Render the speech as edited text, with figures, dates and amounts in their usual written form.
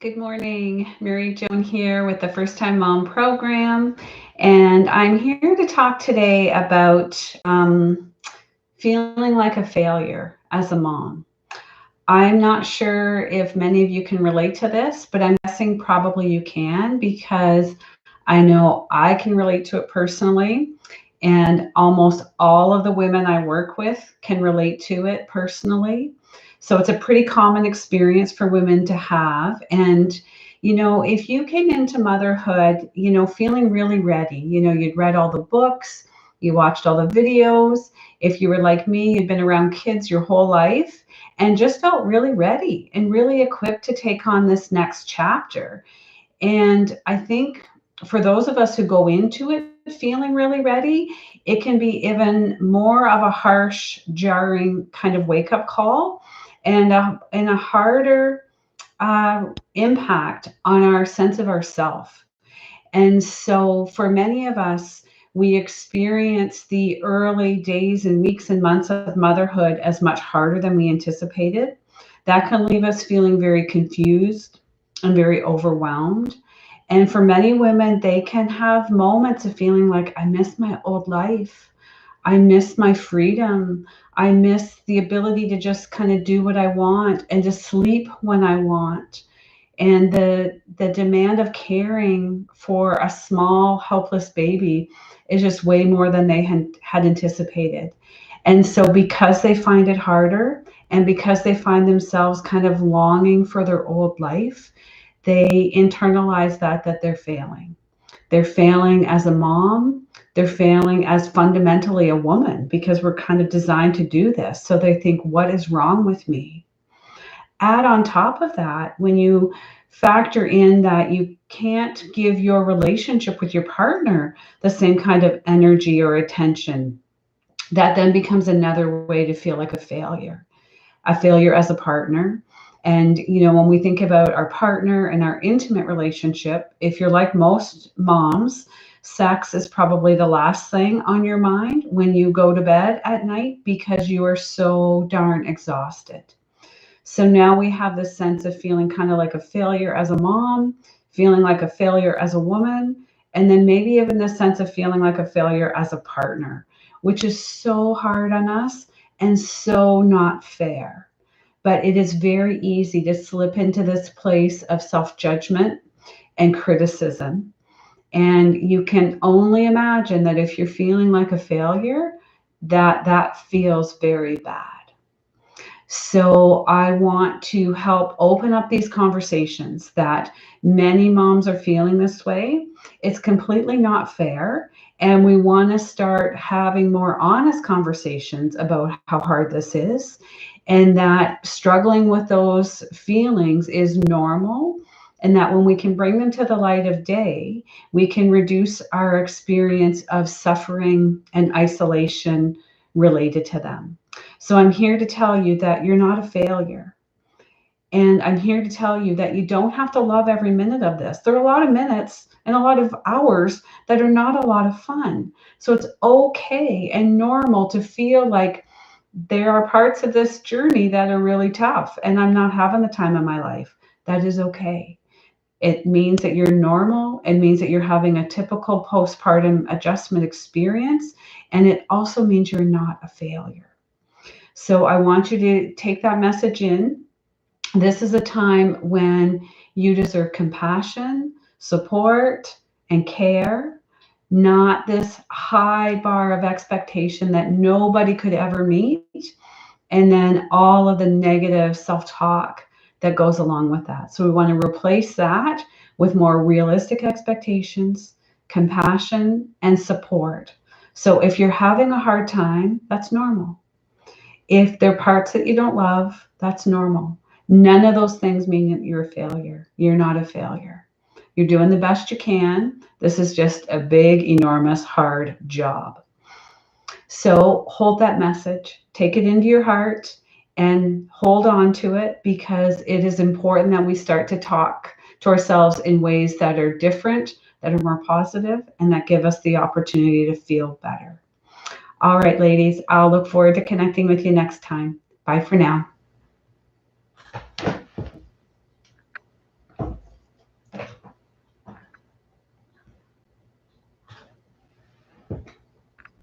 Good morning. Mary Joan here with the First Time Mom program. And I'm here to talk today about feeling like a failure as a mom. I'm not sure if many of you can relate to this, but I'm guessing probably you can because I know I can relate to it personally. And almost all of the women I work with can relate to it personally. So it's a pretty common experience for women to have. And, if you came into motherhood, feeling really ready, you'd read all the books, you watched all the videos. If you were like me, you'd been around kids your whole life and just felt really ready and really equipped to take on this next chapter. And I think for those of us who go into it feeling really ready, it can be even more of a harsh, jarring kind of wake up call and a harder impact on our sense of ourself. And so for many of us, we experience the early days and weeks and months of motherhood as much harder than we anticipated. That can leave us feeling very confused and very overwhelmed. And for many women, they can have moments of feeling like, I miss my old life. I miss my freedom. I miss the ability to just kind of do what I want and to sleep when I want. And the demand of caring for a small, helpless baby is just way more than they had anticipated. And so, because they find it harder and because they find themselves kind of longing for their old life, they internalize that they're failing. They're failing as a mom. They're failing as fundamentally a woman because we're kind of designed to do this. So they think, what is wrong with me? Add on top of that, when you factor in that you can't give your relationship with your partner the same kind of energy or attention, that then becomes another way to feel like a failure as a partner. And, when we think about our partner and our intimate relationship, if you're like most moms, sex is probably the last thing on your mind when you go to bed at night because you are so darn exhausted. So now we have this sense of feeling kind of like a failure as a mom, feeling like a failure as a woman, and then maybe even the sense of feeling like a failure as a partner, which is so hard on us and so not fair. But it is very easy to slip into this place of self judgment and criticism. And you can only imagine that if you're feeling like a failure, that feels very bad. So I want to help open up these conversations that many moms are feeling this way. It's completely not fair. And we want to start having more honest conversations about how hard this is, and that struggling with those feelings is normal. And that when we can bring them to the light of day, we can reduce our experience of suffering and isolation related to them. So I'm here to tell you that you're not a failure. And I'm here to tell you that you don't have to love every minute of this. There are a lot of minutes and a lot of hours that are not a lot of fun. So it's okay and normal to feel like there are parts of this journey that are really tough and I'm not having the time of my life. That is okay. It means that you're normal. It means that you're having a typical postpartum adjustment experience. And it also means you're not a failure. So I want you to take that message in. This is a time when you deserve compassion, support, and care, not this high bar of expectation that nobody could ever meet, and then all of the negative self talk that goes along with that. So we want to replace that with more realistic expectations, compassion, and support. So if you're having a hard time, that's normal. If there are parts that you don't love, that's normal. None of those things mean that you're a failure. You're not a failure. You're doing the best you can. This is just a big, enormous, hard job. So hold that message, take it into your heart, and hold on to it because it is important that we start to talk to ourselves in ways that are different, that are more positive, and that give us the opportunity to feel better. All right, ladies, I'll look forward to connecting with you next time. Bye for now.